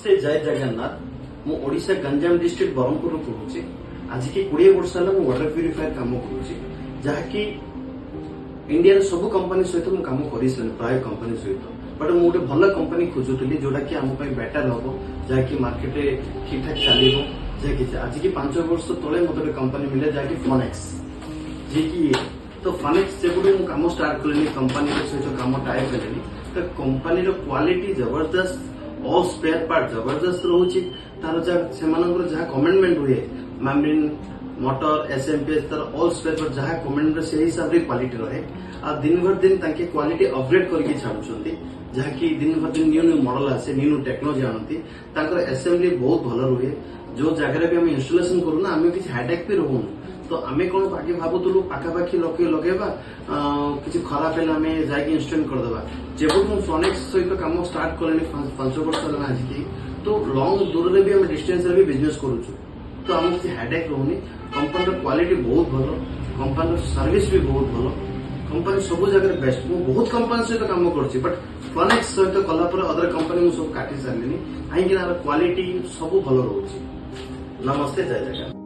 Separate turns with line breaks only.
नमस्ते जय जगन्नाथ मु ओडिशा गंजाम डिस्ट्रिक्ट बरहमपुर कहूँ आज की 20 वर्ष है वाटर प्यूरिफायर कम करुँच जहाँकि इंडिया सब कंपनी सहित मुझे कम कर प्राय कंपनी सहित बट मुझे गोटे भल कंपनी खोजुली जोटा कि आम बेटर हम जहाँकि मार्केट ठीक ठाक चलो आज की 5 वर्ष तले मत गोटे कंपनी मिले जहाँकि फनेक्स जी कि तो फनेक्स जब कम स्टार्ट कले कंपनी सहित कम टाइप कले तो कंपनी क्वालिटी जबरदस्त ऑल स्पेयर पार्ट जबरदस्त रोचे तार जहाँ कमेंटमेंट हुए मैमरिन मोटर एसएमपीएस तार ऑल स्पेयर पार्ट जहाँ कमेंट से हिसाब से क्वालिटी रहे आ दिन भर दिन ताके क्वालिटी अपग्रेड करके छाड़ुछंती जहाँ कि दिन भर दिन न्यू न्यू मॉडल आसे न्यू न्यू टेक्नोलॉजी आनती ताकर असेंबली बहुत भल रुहे जो जगह भी आम इंस्टॉलेशन करूँ ना आम किसी हेडेक भी रोनु तो आमे कौन आगे भावुलु पाखापाखि लगेगा किसी खराब है आम जाकि इंस्टॉल करदेवा जब फनेक्स सहित कम स्टार्ट कले 5 वर्ष आज की तो लंग दूर में भी आम डिस्टेंस भी बिजनेस करुचु तो आम किसी हेडेक रोनी कंपनी क्वालिटी बहुत भल कंपनी सर्विस भी बहुत भल कंपनी सब जगह बेस्ट मु बहुत कंपनी सहित कम कर बट फनेक्स सहित कलापर अदर कंपनी मुझे सब काटि सारे कहीं क्वालिटी सब भल रोचे नमस्ते जय जगन्नाथ।